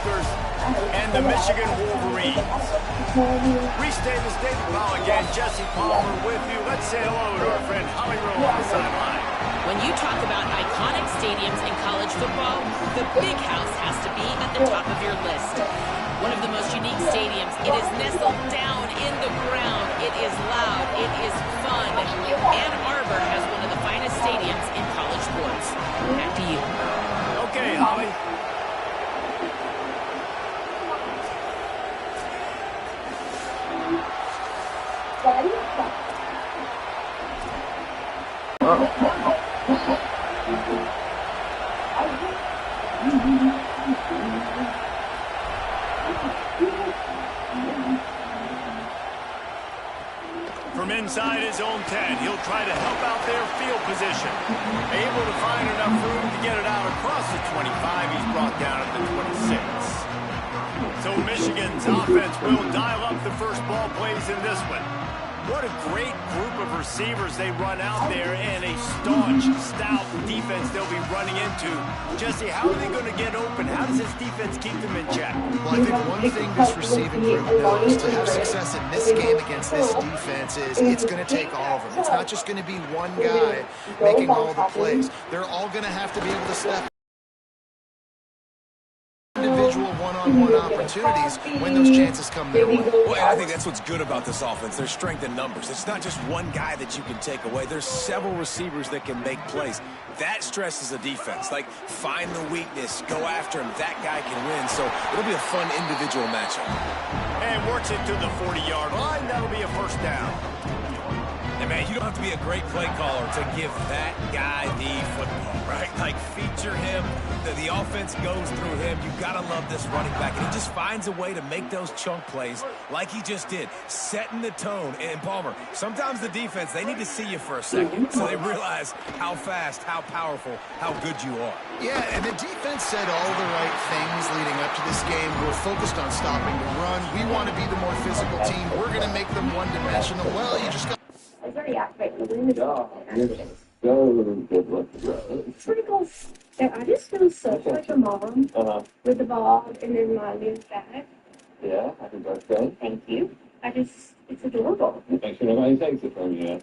Cornhuskers and the Michigan Wolverines. Restate the state ball again. Jesse Palmer with you. Let's say hello to our friend Holly Rowe on the sideline. When you talk about iconic stadiums in college football, the Big House has to be at the top of your list. One of the most unique stadiums. It is nestled down in the ground. It is loud. It is fun. Ann Arbor has one of the finest stadiums in college sports. Back to you. Okay, Holly. From inside his own 10, he'll try to help out their field position. Able to find enough room to get it out across the 25. He's brought down at the 26. So Michigan's offense will dial up the first ball plays in this one. What a great group of receivers they run out there, and a staunch, stout defense they'll be running into. Jesse, how are they going to get open? How does this defense keep them in check? Well, I think one thing this receiving group knows to have success in this game against this defense is it's going to take all of them. It's not just going to be one guy making all the plays. They're all going to have to be able to step individual one-on-one opportunities when those chances come their way. Well, and I think that's what's good about this offense. There's strength in numbers. It's not just one guy that you can take away. There's several receivers that can make plays. That stresses a defense. Like, find the weakness, go after him. That guy can win. So it'll be a fun individual matchup. And works it to the 40-yard line. That'll be a first down. And, man, you don't have to be a great play caller to give that guy the football, right? Like, feature him. The offense goes through him. You've got to love this running back. And he just finds a way to make those chunk plays like he just did, setting the tone. And, Palmer, sometimes the defense, they need to see you for a second so they realize how fast, how powerful, how good you are. Yeah, and the defense said all the right things leading up to this game. We're focused on stopping the run. We want to be the more physical team. We're going to make them one-dimensional. Well, you just got... It's already activated. It's pretty cool. And I just feel such like a mom with the bob and then my new bag. Yeah, happy birthday. Thank you. It's adorable. Make sure nobody takes it from you.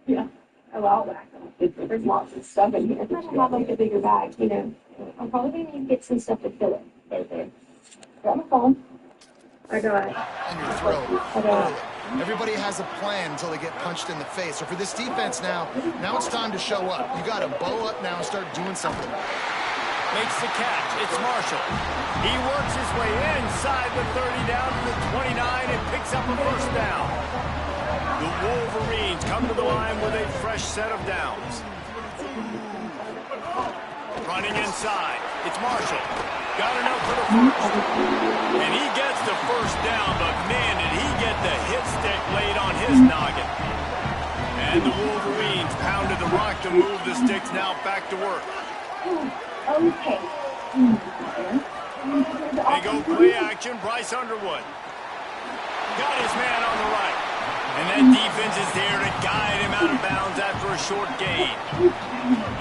Yeah. Oh, I'll whack them. There's lots of stuff in here. I'm going to have like a bigger bag, you know. I'm probably going to need to get some stuff to fill it. Okay. Got my phone. I got it. in your throat I got early. Everybody has a plan until they get punched in the face. So for this defense now it's time to show up. You got to bow up now and start doing something. Makes the catch. It's Marshall. He works his way inside the 30 down to the 29 and picks up a first down. The Wolverines come to the line with a fresh set of downs. Running inside. It's Marshall. Got enough for the first. And he gets the first down, but man, did he get the hit stick laid on his noggin. And the Wolverines pounded the rock to move the sticks now back to work. Okay. They go play action. Bryce Underwood. Got his man on the right. And that defense is there to guide him out of bounds after a short gain.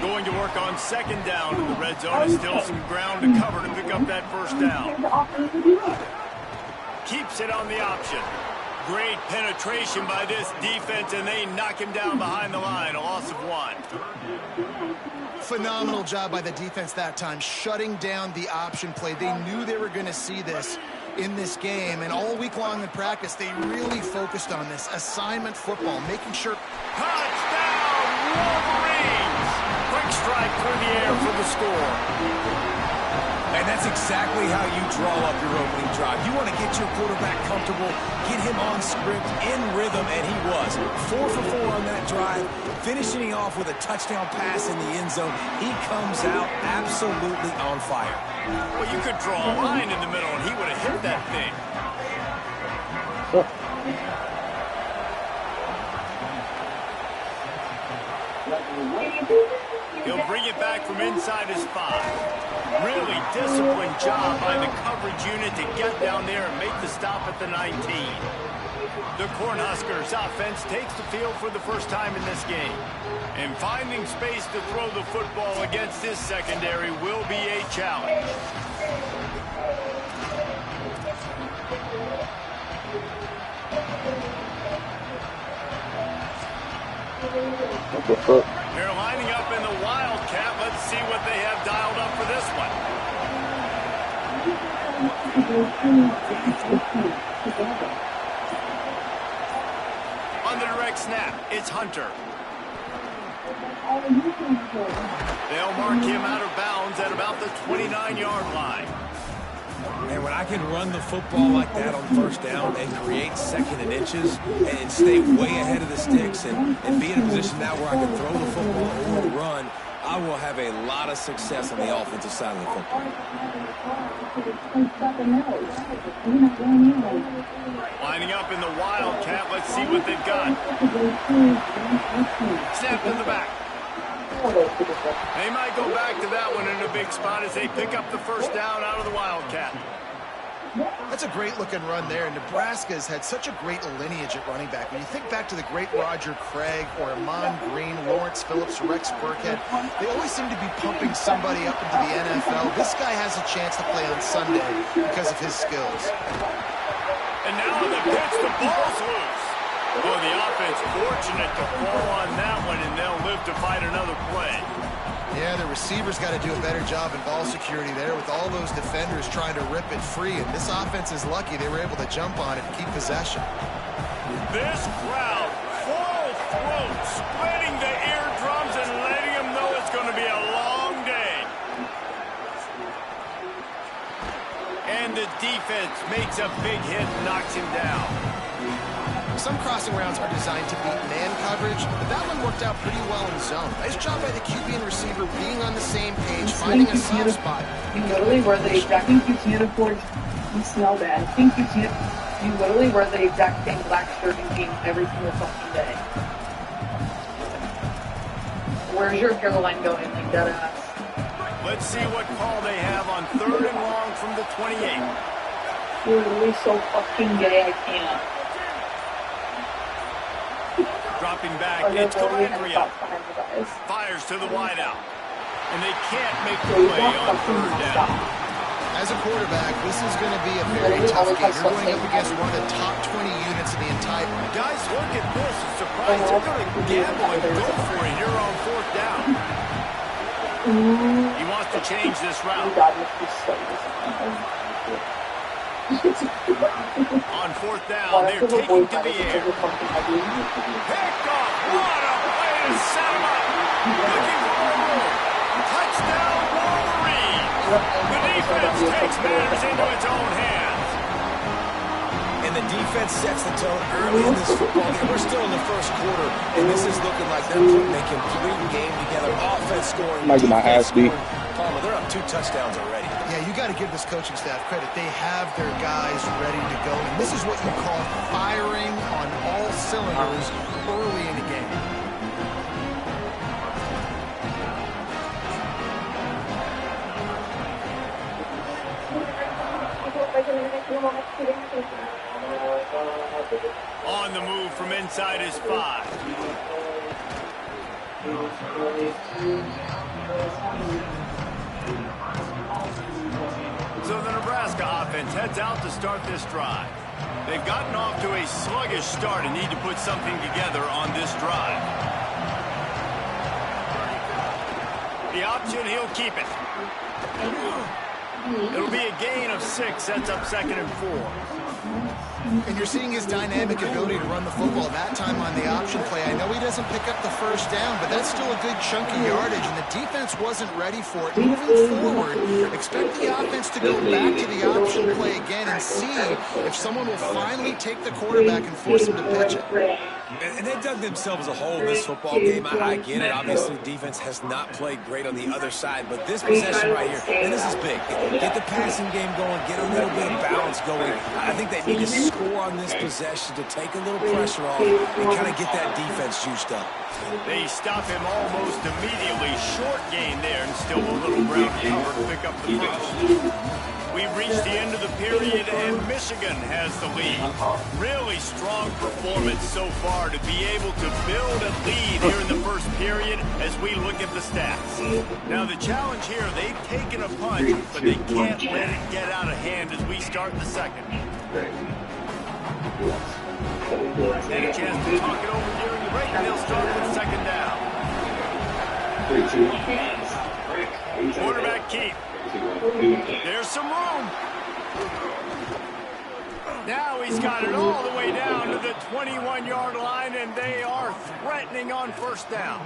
Going to work on second down in the red zone. Is still some ground to cover to pick up that first down. Keeps it on the option. Great penetration by this defense, and they knock him down behind the line. A loss of 1. Phenomenal job by the defense that time, shutting down the option play. They knew they were going to see this in this game, and all week long in practice, they really focused on this assignment football, making sure... Touchdown, Wolverines! Quick strike through the air for the score. And that's exactly how you draw up your opening drive. You want to get your quarterback comfortable, get him on script, in rhythm, and he was. 4 for 4 on that drive, finishing off with a touchdown pass in the end zone. He comes out absolutely on fire. Well, you could draw a line in the middle, and he would have hit that thing. He'll bring it back from inside his 5. Really disciplined job by the coverage unit to get down there and make the stop at the 19. The Cornhuskers offense takes the field for the first time in this game. And finding space to throw the football against this secondary will be a challenge. They're lining up in the Wildcat. Let's see what they have dialed up for this one. On the direct snap, it's Hunter. They'll mark him out of bounds at about the 29-yard line. And when I can run the football like that on first down and create second and inches and stay way ahead of the sticks and be in a position now where I can throw the football or run, I will have a lot of success on the offensive side of the football. Lining up in the Wildcat. Let's see what they've got. Snap to the back. They might go back to that one in a big spot as they pick up the first down out of the Wildcat. That's a great-looking run there. Nebraska's had such a great lineage at running back. When you think back to the great Roger Craig or Amon Green, Lawrence Phillips, Rex Burkhead, they always seem to be pumping somebody up into the NFL. This guy has a chance to play on Sunday because of his skills. And now on the pitch, the ball's loose. Oh, the offense fortunate to fall on that one, and they'll live to fight another play. Yeah, the receivers got to do a better job in ball security there with all those defenders trying to rip it free, and this offense is lucky they were able to jump on it and keep possession. This crowd, full throat, splitting the eardrums and letting them know it's going to be a long day. And the defense makes a big hit and knocks him down. Some crossing routes are designed to beat man coverage, but that one worked out pretty well in zone. Nice job by the QB and receiver being on the same page, finding a soft spot. You literally wear the exact thing you can't afford. You smell bad. I think you can't. You literally wear the exact same black shirt and jeans every single fucking day. Where's your hairline going like that ass? Let's see what call they have on 3rd and long from the 28. You're literally so fucking gay, I can't. Dropping back, it's Galandria. Fires to the wideout. And they can't make the play on 3rd down. As a quarterback, this is going to be a very tough game. You're going up against one of the top 20 units in the entire... Guys, look at this. It's surprised they're going to gamble and go for it here on 4th down. He wants to change this route. On 4th down, they're taking to the air. Picked off. What a way to set him up. Looking for a goal. Touchdown, Wolverine. The defense takes matters into its own hands. And the defense sets the tone early in this football game. We're still in the first quarter, and this is looking like they're putting a complete game together. Offense scoring, defense scoring. Palmer, they're up 2 touchdowns already. Yeah, you got to give this coaching staff credit. They have their guys ready to go. And this is what you call firing on all cylinders early in the game. On the move from inside his 5. So the Nebraska offense heads out to start this drive. They've gotten off to a sluggish start and need to put something together on this drive. The option, he'll keep it. It'll be a gain of 6, sets up 2nd and 4. And you're seeing his dynamic ability to run the football. That time on the option play, I know he doesn't pick up the first down, but that's still a good chunk of yardage, and the defense wasn't ready for it. Moving forward, expect the offense to go back to the option play again and see if someone will finally take the quarterback and force him to pitch it. And they dug themselves a hole in this football game. I get it. Obviously, defense has not played great on the other side, but this possession right here, and this is big. Get the passing game going, get a little bit of balance going. I think they need to score on this possession to take a little pressure off and kind of get that defense juiced up. They stop him almost immediately. Short gain there, and still a little ground cover to pick up the first. We've reached the end of the period, and Michigan has the lead. Really strong performance so far to be able to build a lead here in the first period as we look at the stats. Now, the challenge here, they've taken a punch, but they can't let it get out of hand as we start the second. And a chance to talk it over during the break, and they'll start with 2nd down. Quarterback keep. There's some room. Now he's got it all the way down to the 21-yard line, and they are threatening on first down.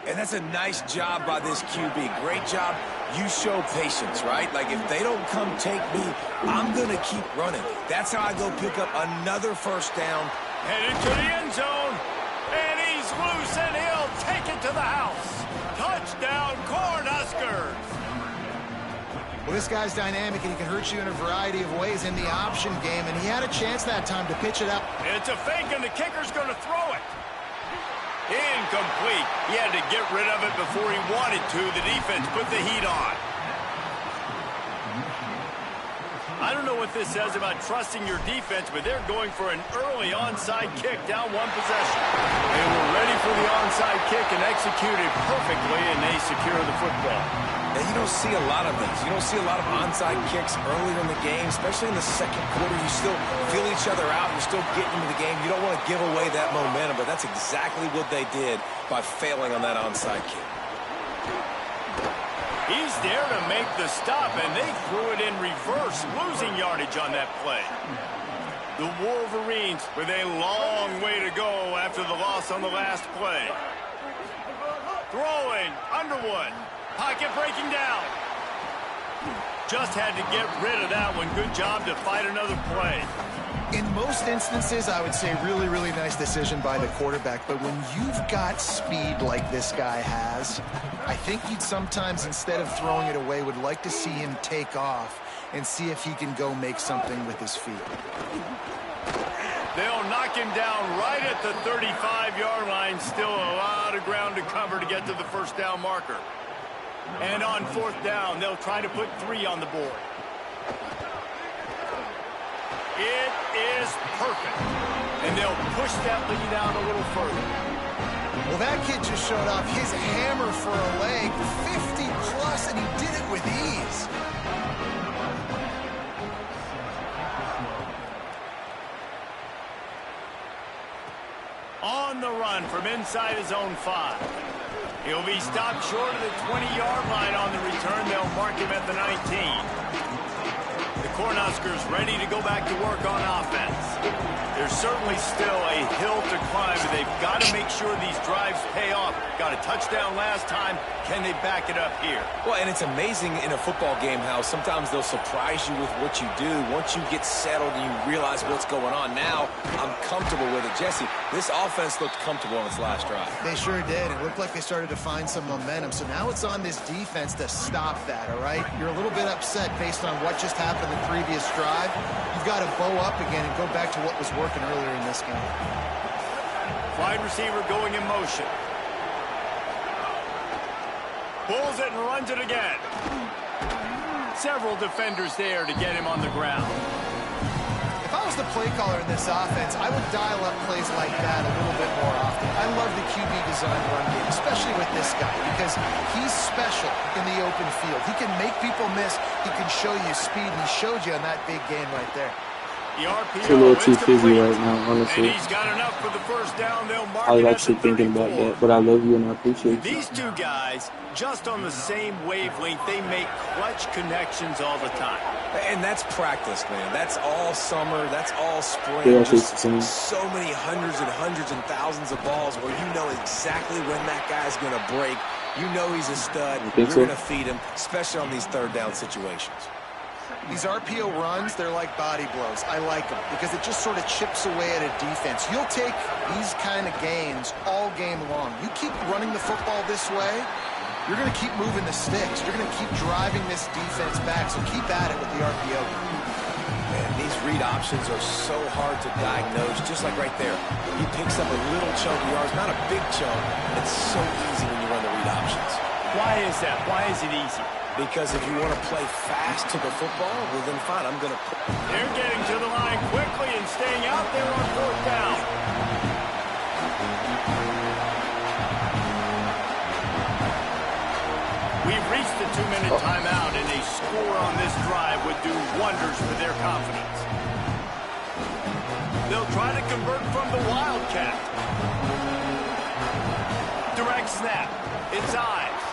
And that's a nice job by this QB. Great job. You show patience, right? Like, if they don't come take me, I'm going to keep running. That's how I go pick up another first down. Headed to the end zone, and he's loose, and he'll take it to the house. Touchdown, Cornhuskers. Well, this guy's dynamic, and he can hurt you in a variety of ways in the option game, and he had a chance that time to pitch it out. It's a fake, and the kicker's going to throw it. Incomplete. He had to get rid of it before he wanted to. The defense put the heat on. I don't know what this says about trusting your defense, but they're going for an early onside kick down one possession. They were ready for the onside kick and executed perfectly, and they secure the football. And you don't see a lot of these. You don't see a lot of onside kicks earlier in the game, especially in the second quarter. You still feel each other out. You're still getting into the game. You don't want to give away that momentum, but that's exactly what they did by failing on that onside kick. He's there to make the stop, and they threw it in reverse, losing yardage on that play. The Wolverines with a long way to go after the loss on the last play. Throwing, Underwood. Pocket breaking down. Just had to get rid of that one. Good job to fight another play. In most instances, I would say really, really nice decision by the quarterback. But when you've got speed like this guy has, I think you'd sometimes, instead of throwing it away, would like to see him take off and see if he can go make something with his feet. They'll knock him down right at the 35-yard line. Still a lot of ground to cover to get to the first down marker. And on fourth down, they'll try to put 3 on the board. It is perfect. And they'll push that lead out a little further. Well, that kid just showed off his hammer for a leg, 50-plus, and he did it with ease. On the run from inside his own 5. He'll be stopped short of the 20-yard line on the return. They'll mark him at the 19. The Cornhuskers ready to go back to work on offense. There's certainly still a hill to climb, but they've got to make sure these drives pay off. Got a touchdown last time. Can they back it up here? Well, and it's amazing in a football game how sometimes they'll surprise you with what you do. Once you get settled and you realize what's going on, now I'm comfortable with it. Jesse, this offense looked comfortable on its last drive. They sure did. It looked like they started to find some momentum. So now it's on this defense to stop that, all right? You're a little bit upset based on what just happened the previous drive. You've got to bow up again and go back to what was working earlier in this game. Wide receiver going in motion. Pulls it and runs it again. Several defenders there to get him on the ground. If I was the play caller in this offense, I would dial up plays like that a little bit more often. I love the QB design run game, especially with this guy, because he's special in the open field. He can make people miss. He can show you speed, and he showed you on that big game right there. It's a little too fizzy right now, honestly. He's got enough for the first down. They'll mark I was it actually at the thinking about 34. that, but I love you and I appreciate you. These two guys, just on the same wavelength, they make clutch connections all the time. And that's practice, man. That's all summer. That's all spring. They are Just the same. so many hundreds and thousands of balls where you know exactly when that guy's going to break. You know he's a stud. You're so? going to feed him, especially on these third down situations. These RPO runs, they're like body blows. I like them because it just sort of chips away at a defense. You'll take these kind of gains all game long. You keep running the football this way, you're going to keep moving the sticks. You're going to keep driving this defense back, so keep at it with the RPO. Man, these read options are so hard to diagnose, just like right there. He picks up a little chunk of yards, not a big chunk. It's so easy when you run the read options. Why is that? Why is it easy? Because if you want to play fast to the football, well, then fine, I'm going to... They're getting to the line quickly and staying out there on fourth down. We've reached the 2-minute timeout, and a score on this drive would do wonders for their confidence. They'll try to convert from the Wildcat. Direct snap. It's Ives.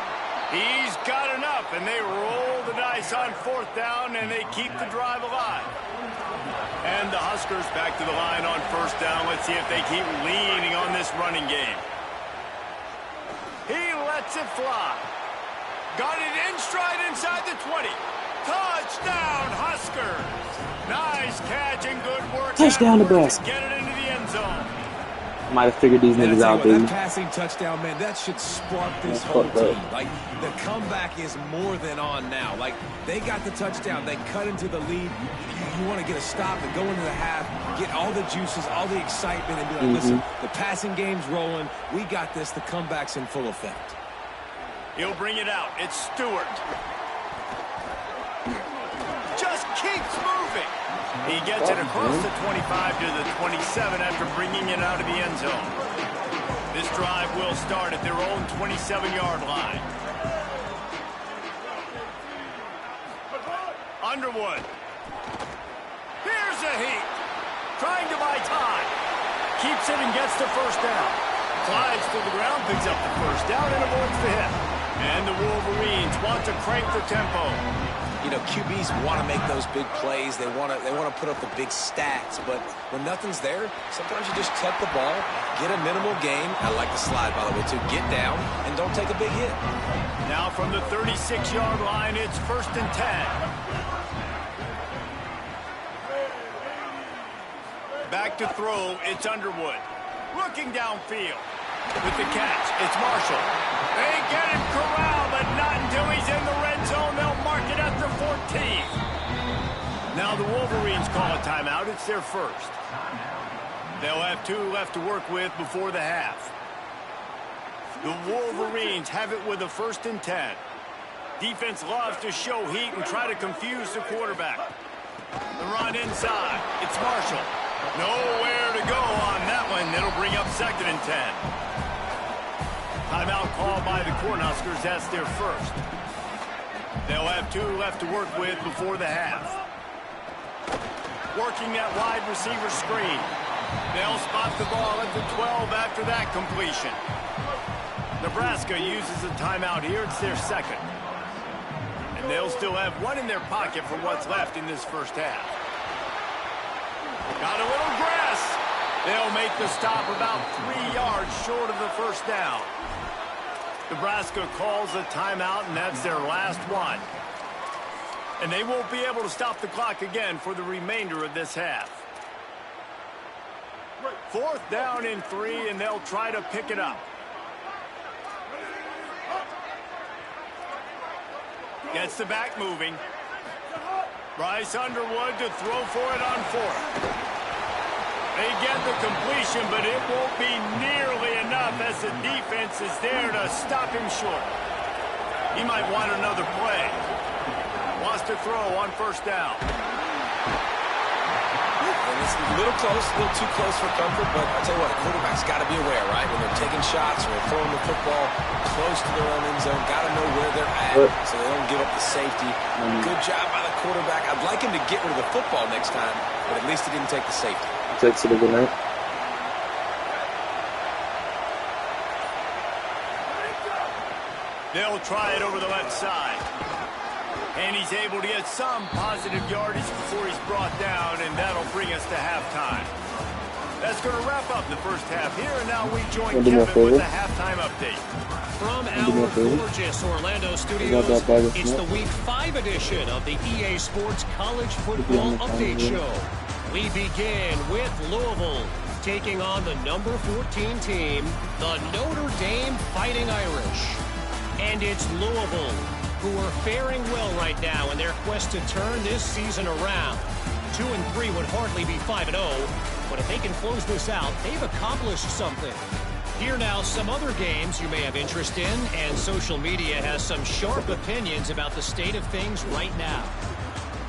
He's got enough, and they roll the dice on 4th down, and they keep the drive alive. And the Huskers back to the line on 1st down. Let's see if they keep leaning on this running game. He lets it fly. Got it in stride inside the 20. Touchdown, Huskers. Nice catch and good work. Touchdown, Nebraska. Get it into the end zone. Might have figured these niggas out, baby. That passing touchdown, man, that should spark this whole team. Like, the comeback is more than on now. Like, they got the touchdown. They cut into the lead. You want to get a stop and go into the half, get all the juices, all the excitement, and be like, listen, the passing game's rolling. We got this. The comeback's in full effect. He'll bring it out. It's Stewart. Just keeps moving. He gets it across the 25 to the 27 after bringing it out of the end zone. This drive will start at their own 27-yard line. Underwood. Here's a heat. Trying to buy time. Keeps it and gets the 1st down. Slides to the ground, picks up the 1st down, and avoids the hit. And the Wolverines want to crank the tempo. You know, QBs want to make those big plays. They want to put up the big stats. But when nothing's there, sometimes you just tuck the ball, get a minimal gain. I like the slide, by the way, too. Get down and don't take a big hit. Now from the 36-yard line, it's 1st and 10. Back to throw, it's Underwood. Looking downfield. With the catch, it's Marshall. They get him corralled, but not until he's in the red zone. They'll mark it at the 14. Now the Wolverines call a timeout. It's their first. They'll have 2 left to work with before the half. The Wolverines have it with a 1st and 10. Defense loves to show heat and try to confuse the quarterback. The run inside. It's Marshall. Nowhere to go on that one. It'll bring up 2nd and 10. Timeout called by the Cornhuskers. That's their first. They'll have 2 left to work with before the half. Working that wide receiver screen. They'll spot the ball at the 12 after that completion. Nebraska uses a timeout here. It's their second. And they'll still have 1 in their pocket for what's left in this first half. Got a little grass. They'll make the stop about 3 yards short of the 1st down. Nebraska calls a timeout, and that's their last one. And they won't be able to stop the clock again for the remainder of this half. 4th down and 3, and they'll try to pick it up. Gets the back moving. Bryce Underwood to throw for it on 4th. They get the completion, but it won't be nearly enough as the defense is there to stop him short. He might want another play. Wants to throw on 1st down. And it's a little close, a little too close for comfort, but I'll tell you what, the quarterback's got to be aware, right? When they're taking shots or they're throwing the football close to their own end zone, got to know where they're at so they don't give up the safety. Good job by the quarterback. I'd like him to get rid of the football next time, but at least he didn't take the safety. Takes it again, right? They'll try it over the left side. And he's able to get some positive yardage before he's brought down, and that'll bring us to halftime. That's going to wrap up the first half here, and now we join Kevin with the halftime update. From our gorgeous Orlando studios, it's the Week 5 edition of the EA Sports College Football Update Show. We begin with Louisville taking on the number 14 team, the Notre Dame Fighting Irish. And it's Louisville who are faring well right now in their quest to turn this season around. 2-3 would hardly be 5-0, but if they can close this out, they've accomplished something. Here now, some other games you may have interest in, and social media has some sharp opinions about the state of things right now.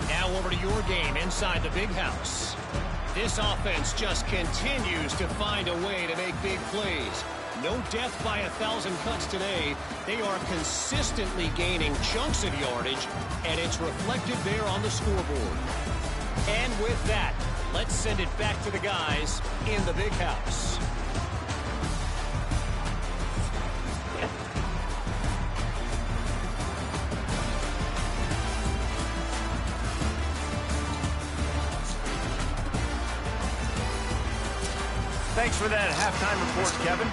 Now over to your game inside the Big House. This offense just continues to find a way to make big plays. No death by 1,000 cuts today. They are consistently gaining chunks of yardage, and it's reflected there on the scoreboard. And with that, let's send it back to the guys in the Big House. Thanks for that halftime report, Kevin.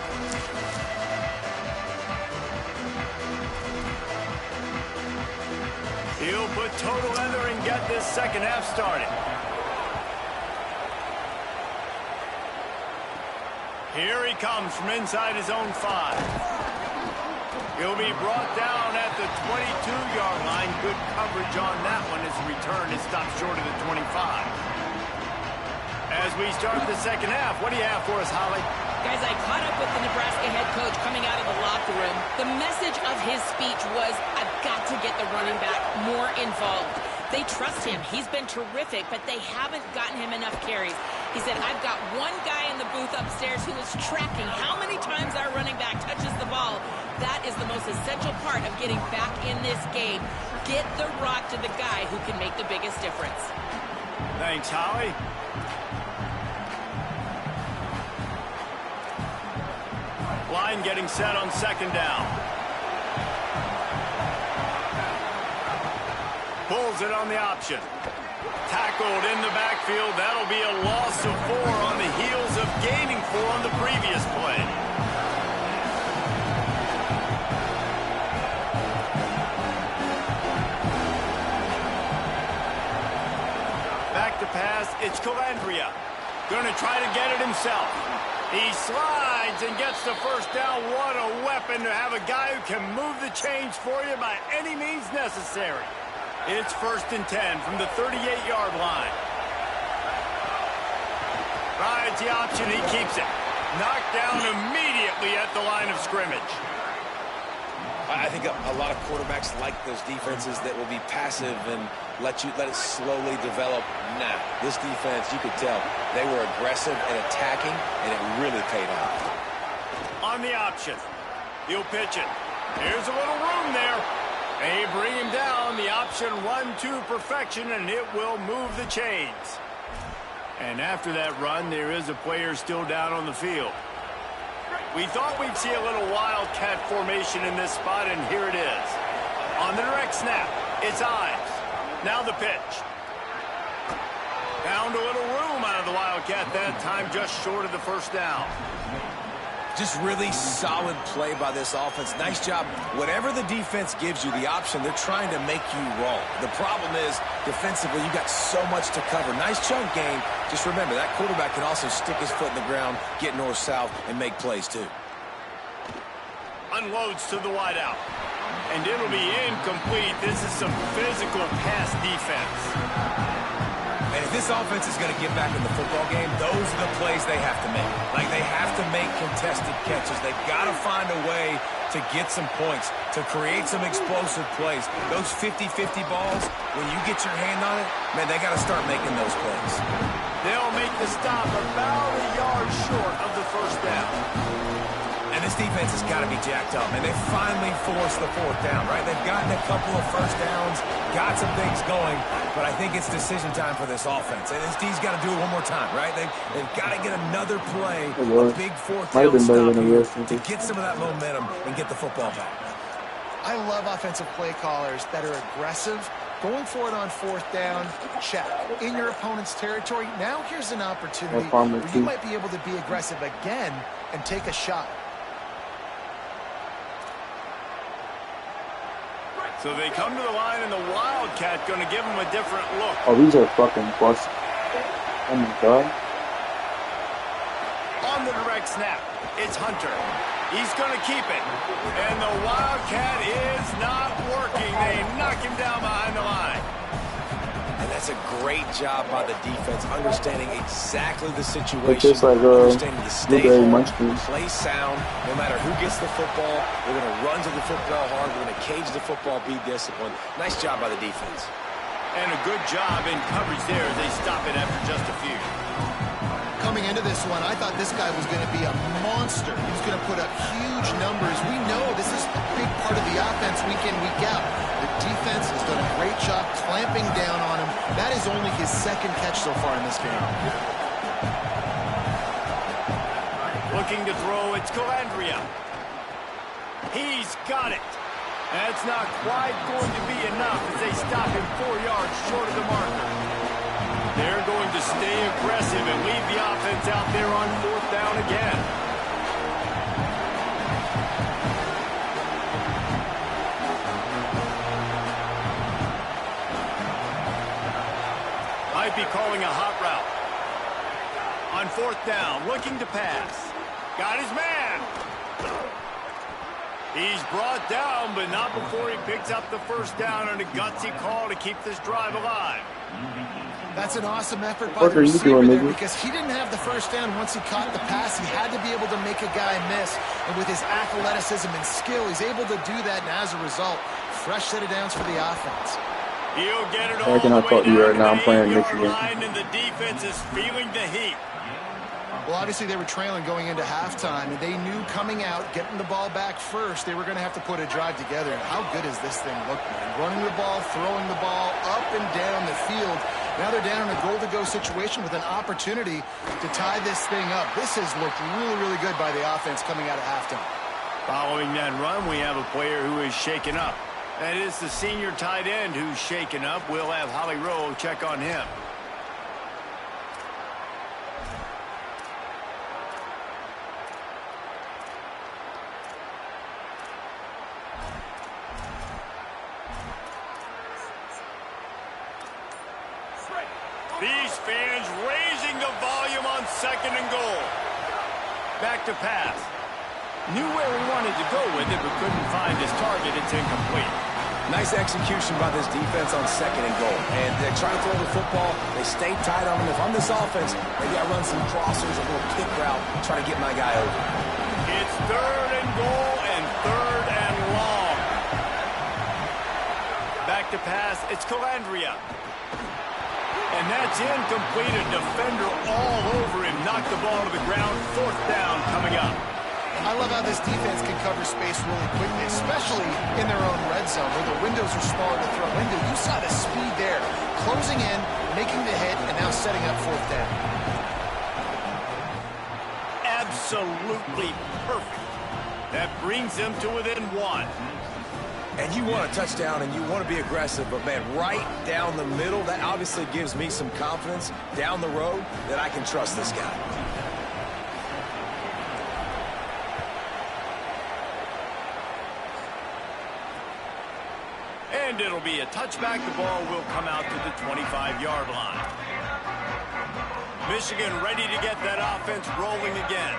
He'll put total leather and get this second half started. Here he comes from inside his own 5. He'll be brought down at the 22-yard line. Good coverage on that one as the return is stopped short of the 25. As we start the second half, what do you have for us, Holly? Guys, I caught up with the Nebraska head coach coming out of the locker room. The message of his speech was, I've got to get the running back more involved. They trust him. He's been terrific, but they haven't gotten him enough carries. He said, I've got one guy in the booth upstairs who is tracking how many times our running back touches the ball. That is the most essential part of getting back in this game. Get the rock to the guy who can make the biggest difference. Thanks, Holly. Line getting set on second down. Pulls it on the option. Tackled in the backfield. That'll be a loss of 4 on the heels of gaining 4 on the previous play. Back to pass. It's Calandria. Going to try to get it himself. He slides and gets the first down. What a weapon to have a guy who can move the chains for you by any means necessary. It's 1st and 10 from the 38-yard line. Rides the option. He keeps it. Knocked down immediately at the line of scrimmage. I think a lot of quarterbacks like those defenses that will be passive and let it slowly develop. Nah, this defense, you could tell, they were aggressive and attacking, and it really paid off. On the option, he'll pitch it. Here's a little room there. They bring him down. The option run to perfection, and it will move the chains. And after that run, there is a player still down on the field. We thought we'd see a little wildcat formation in this spot, and here it is. On the direct snap, it's Ives. Now the pitch. Found a little room out of the wildcat that time, just short of the first down. Just really solid play by this offense. Nice job. Whatever the defense gives you, the option, they're trying to make you roll. The problem is, defensively, you got so much to cover. Nice chunk game. Just remember, that quarterback can also stick his foot in the ground, get north-south, and make plays, too. Unloads to the wideout. And it'll be incomplete. This is some physical pass defense. And if this offense is going to get back in the football game, those are the plays they have to make. Like, they have to make contested catches. They've got to find a way to get some points, to create some explosive plays. Those 50-50 balls, when you get your hand on it, man, they got to start making those plays. They'll make the stop about a yard short of the first down. And this defense has got to be jacked up, and they finally forced the 4th down, right? They've gotten a couple of first downs, got some things going, but I think it's decision time for this offense. And this D's got to do it one more time, right? They've got to get another play, a big 4th down stop here to get some of that momentum and get the football back. I love offensive play callers that are aggressive. Going for it on 4th down, check. In your opponent's territory, now here's an opportunity where you might be able to be aggressive again and take a shot. So they come to the line, and the Wildcat going to give them a different look. Oh, these are fucking bust. Oh, my God. On the direct snap, it's Hunter. He's going to keep it. And the Wildcat is not working. They knock him down behind the line. And that's a great job by the defense, understanding exactly the situation, just like, understanding the stay hard, Munchkin. play sound. No matter who gets the football, we're going to run to the football hard. We're going to cage the football, be disciplined. Nice job by the defense. And a good job in coverage there as they stop it after just a few. Coming into this one, I thought this guy was going to be a monster. He was going to put up huge numbers. We know this is a big part of the offense week in, week out. The defense has done a great job clamping down on him. That is only his 2nd catch so far in this game. Looking to throw, it's Calandria. He's got it. That's not quite going to be enough as they stop him 4 yards short of the marker. They're going to stay aggressive and leave the offense out there on 4th down again. Might be calling a hot route. On 4th down, looking to pass. Got his man. He's brought down, but not before he picks up the 1st down on a gutsy call to keep this drive alive. That's an awesome effort by the receiver there because he didn't have the 1st down once he caught the pass. He had to be able to make a guy miss. And with his athleticism and skill, he's able to do that. And as a result, fresh set of downs for the offense. He'll get it all the way down to the 8-yard line, and the defense is feeling the heat. Well, obviously they were trailing going into halftime, and they knew coming out, getting the ball back first, they were going to have to put a drive together. And how good is this thing look, man? Running the ball, throwing the ball up and down the field. Now they're down in a goal-to-go situation with an opportunity to tie this thing up. This has looked really, really good by the offense coming out of halftime. Following that run, we have a player who is shaken up. That is the senior tight end who's shaken up. We'll have Holly Rowe check on him. These fans raising the volume on 2nd and goal. Back to pass. Knew where he wanted to go with it, but couldn't find his target. It's incomplete. Nice execution by this defense on 2nd and goal. And they're trying to throw the football. They stay tight on him. If I'm this offense, maybe I run some crossers, a little kick route, try to get my guy over. It's 3rd and goal and 3rd and long. Back to pass. It's Calandria. And that's incomplete. A defender all over him. Knocked the ball to the ground. 4th down coming up. I love how this defense can cover space really quickly, especially in their own red zone where the windows are smaller to throw into. You saw the speed there. Closing in, making the hit, and now setting up 4th down. Absolutely perfect. That brings them to within 1. And you want a touchdown and you want to be aggressive, but man, right down the middle, that obviously gives me some confidence down the road that I can trust this guy. And it'll be a touchback. The ball will come out to the 25-yard line. Michigan ready to get that offense rolling again.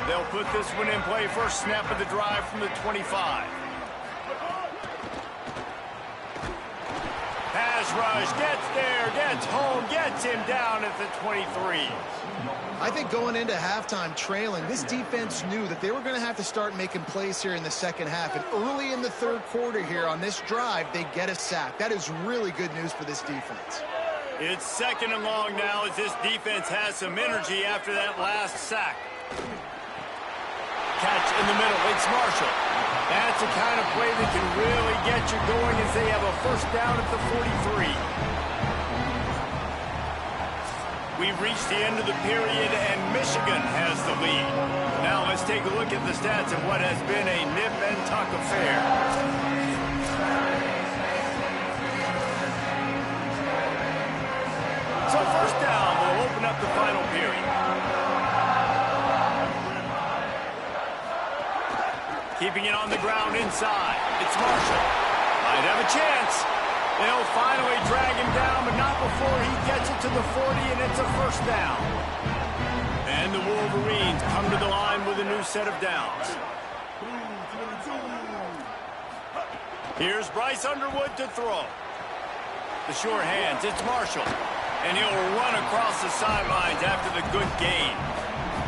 They'll put this one in play. First snap of the drive from the 25. Pass rush, gets there, gets home, gets him down at the 23. I think going into halftime trailing, this defense knew that they were going to have to start making plays here in the 2nd half. And early in the 3rd quarter here on this drive, they get a sack. That is really good news for this defense. It's 2nd and long now as this defense has some energy after that last sack. Catch in the middle, it's Marshall. That's the kind of play that can really get you going as they have a 1st down at the 43. We've reached the end of the period, and Michigan has the lead. Now let's take a look at the stats of what has been a nip and tuck affair. So 1st down will open up the final period. Keeping it on the ground inside. It's Marshall. Might have a chance. They'll finally drag him down, but not before he gets it to the 40, and it's a 1st down. And the Wolverines come to the line with a new set of downs. Here's Bryce Underwood to throw. The sure hands, it's Marshall. And he'll run across the sidelines after the good gain.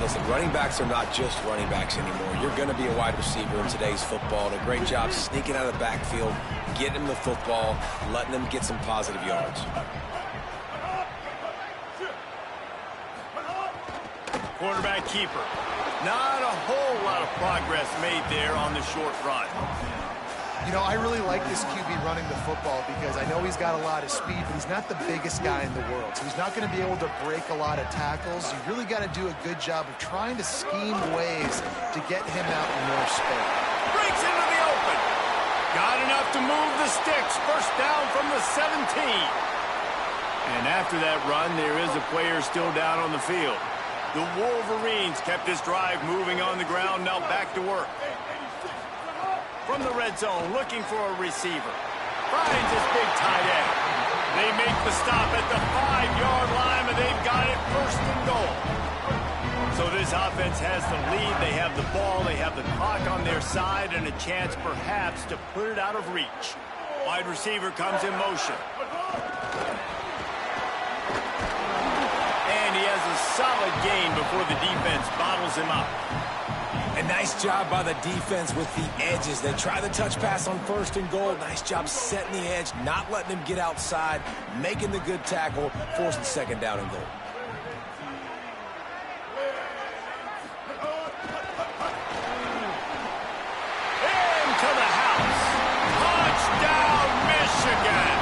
Listen, running backs are not just running backs anymore. You're going to be a wide receiver in today's football. And a great job sneaking out of the backfield, getting them the football, letting them get some positive yards. Quarterback keeper. Not a whole lot of progress made there on the short run. You know, I really like this QB running the football because I know he's got a lot of speed, but he's not the biggest guy in the world. So he's not going to be able to break a lot of tackles. You really got to do a good job of trying to scheme ways to get him out in more space. Breaks into the open. Got enough to move the sticks. 1st down from the 17. And after that run, there is a player still down on the field. The Wolverines kept this drive moving on the ground, now back to work. From the red zone, looking for a receiver. Finds his big tight end. They make the stop at the 5-yard line, and they've got it first and goal. So this offense has the lead. They have the ball. They have the clock on their side and a chance perhaps to put it out of reach. Wide receiver comes in motion. And he has a solid gain before the defense bottles him up. A nice job by the defense with the edges. They try the touch pass on first and goal. Nice job setting the edge, not letting him get outside, making the good tackle, forcing second down and goal. Into the house. Touchdown, Michigan.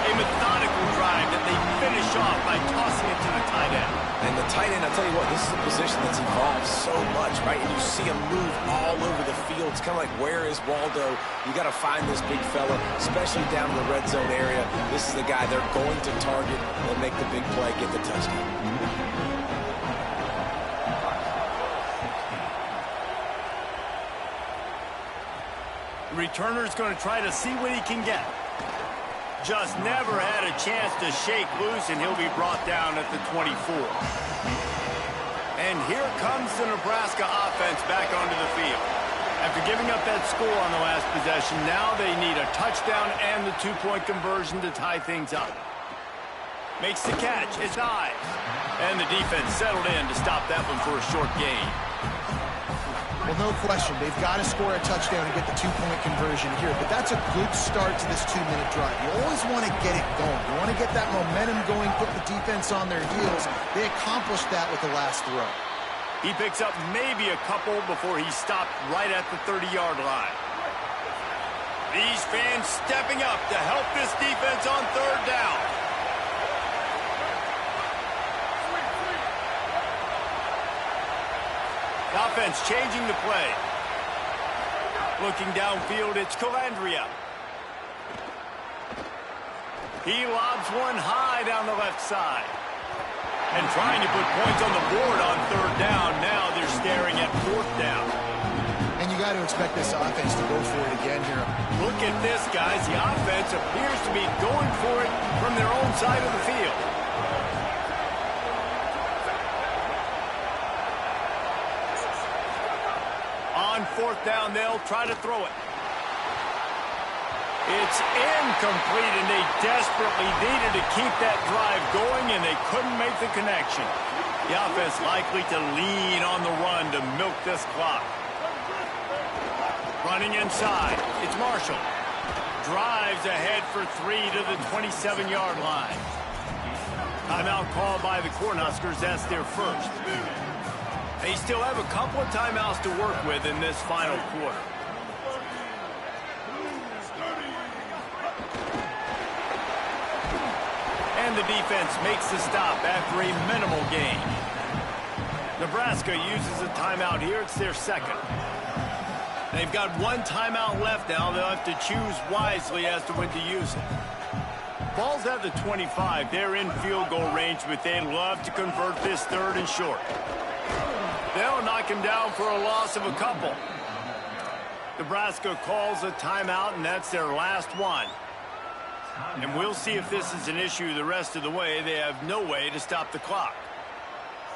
A methodical drive that they finish off by tossing it to the tight end. And the tight end, I'll tell you what, this is a position that's evolved so much, right? And you see him move all over the field. It's kind of like, where is Waldo? You got to find this big fella, especially down in the red zone area. This is the guy they're going to target and make the big play, get the touchdown. The returner's going to try to see what he can get. Just never had a chance to shake loose, and he'll be brought down at the 24. And here comes the Nebraska offense back onto the field. After giving up that score on the last possession, now they need a touchdown and the two-point conversion to tie things up. Makes the catch, it dives. And the defense settled in to stop that one for a short gain. Well, no question. They've got to score a touchdown and get the two-point conversion here. But that's a good start to this 2-minute drive. You always want to get it going. You want to get that momentum going, put the defense on their heels. They accomplished that with the last throw. He picks up maybe a couple before he stopped right at the 30-yard line. These fans stepping up to help this defense on third down. Offense changing the play. Looking downfield, it's Calandria. He lobs one high down the left side. And trying to put points on the board on third down. Now they're staring at fourth down. And you got to expect this offense to go for it again here. Look at this, guys. The offense appears to be going for it from their own side of the field. On fourth down, they'll try to throw it. It's incomplete, and they desperately needed to keep that drive going, and they couldn't make the connection. The offense likely to lean on the run to milk this clock. Running inside, it's Marshall. Drives ahead for 3 to the 27-yard line. Timeout called by the Cornhuskers. That's their first. They still have a couple of timeouts to work with in this final quarter. And the defense makes the stop after a minimal gain. Nebraska uses a timeout here. It's their second. They've got one timeout left now. They'll have to choose wisely as to when to use it. Ball's at the 25. They're in field goal range, but they'd love to convert this third and short. They'll knock him down for a loss of a couple. Nebraska calls a timeout, and that's their last one. And we'll see if this is an issue the rest of the way. They have no way to stop the clock.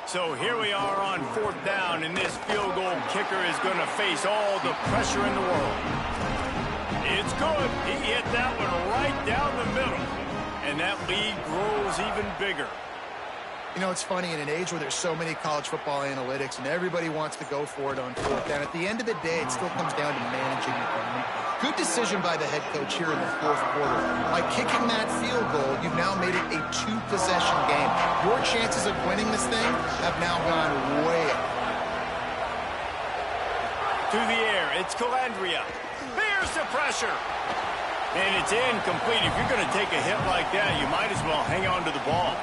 So here we are on fourth down, and this field goal kicker is going to face all the pressure in the world. It's good. He hit that one right down the middle. And that lead grows even bigger. You know, it's funny, in an age where there's so many college football analytics and everybody wants to go for it on fourth down, at the end of the day, it still comes down to managing the game. Good decision by the head coach here in the fourth quarter. By kicking that field goal, you've now made it a two-possession game. Your chances of winning this thing have now gone way up. To the air, it's Calandria. Here's the pressure. And it's incomplete. If you're going to take a hit like that, you might as well hang on to the ball.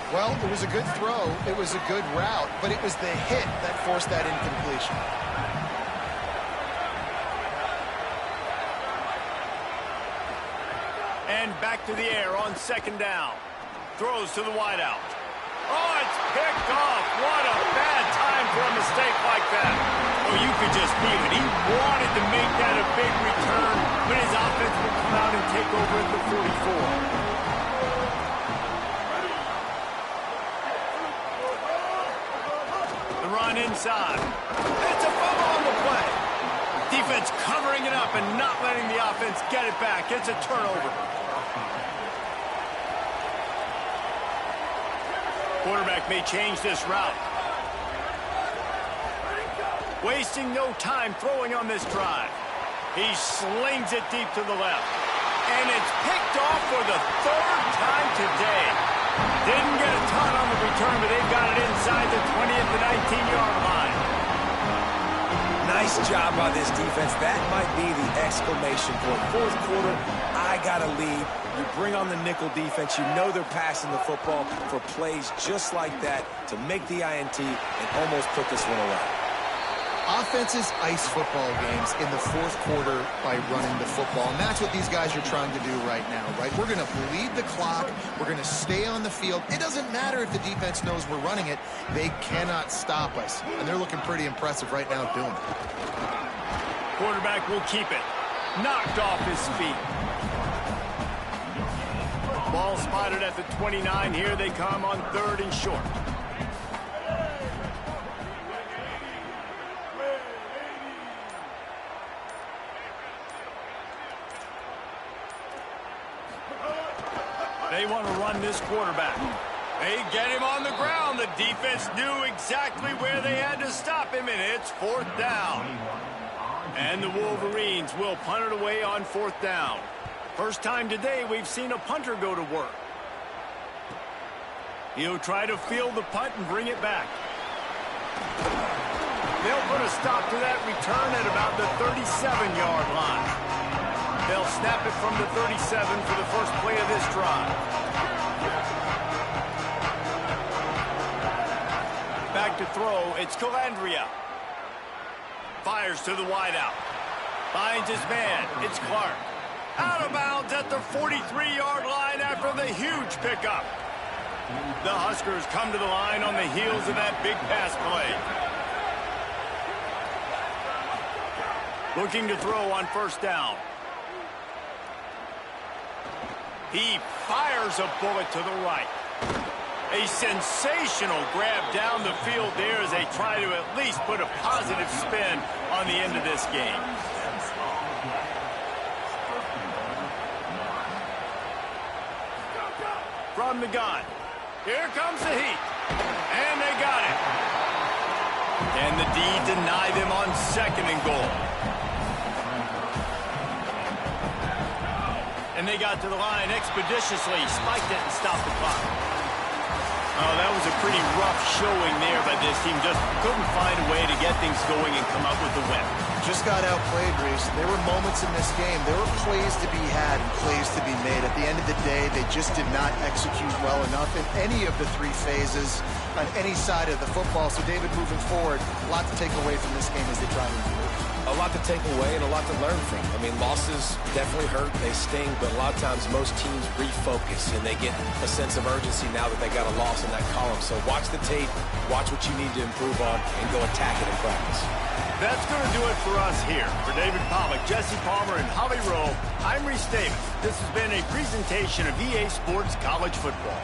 Well, it was a good throw, it was a good route, but it was the hit that forced that incompletion. And back to the air on second down. Throws to the wideout. Oh, it's picked off. What a bad time for a mistake like that. Oh, you could just feel it. He wanted to make that a big return, but his offense will come out and take over at the 44. Run inside. It's a fumble on the play. Defense covering it up and not letting the offense get it back. It's a turnover. Quarterback may change this route. Wasting no time throwing on this drive. He slings it deep to the left. And it's picked off for the third time today. Didn't get a ton on the return, but they've got it inside the 20 at the 19-yard line. Nice job by this defense. That might be the exclamation point. Fourth quarter, I got to lead. You bring on the nickel defense. You know they're passing the football for plays just like that to make the INT and almost put this one away. Offenses ice football games in the fourth quarter by running the football, and that's what these guys are trying to do right now, right? We're going to bleed the clock. We're going to stay on the field. It doesn't matter if the defense knows we're running it. They cannot stop us, and they're looking pretty impressive right now doing it. Quarterback will keep it. Knocked off his feet. Ball spotted at the 29. Here they come on third and short. They want to run this quarterback. They get him on the ground. The defense knew exactly where they had to stop him, and it's fourth down. And the Wolverines will punt it away on fourth down. First time today we've seen a punter go to work. He'll try to field the punt and bring it back. They'll put a stop to that return at about the 37-yard line. They'll snap it from the 37 for the first play of this drive. Back to throw, it's Calandria. Fires to the wideout. Finds his man, it's Clark. Out of bounds at the 43-yard line after the huge pickup. The Huskers come to the line on the heels of that big pass play. Looking to throw on first down. He fires a bullet to the right. A sensational grab down the field there as they try to at least put a positive spin on the end of this game. From the gun. Here comes the heat. And they got it. And the D deny them on second and goal. And they got to the line expeditiously, spiked it and stopped the clock. Oh, that was a pretty rough showing there by this team. Just couldn't find a way to get things going and come up with the win. Just got outplayed, Reese. There were moments in this game. There were plays to be had and plays to be made. At the end of the day, they just did not execute well enough in any of the three phases on any side of the football. So, David, moving forward, a lot to take away from this game as they try to improve. A lot to take away and a lot to learn from. I mean, losses definitely hurt, they sting, but a lot of times most teams refocus and they get a sense of urgency now that they got a loss in that column. So watch the tape, watch what you need to improve on, and go attack it in practice. That's going to do it for us here. For David Pollack, Jesse Palmer, and Holly Rowe, I'm Reese Davis. This has been a presentation of EA Sports College Football.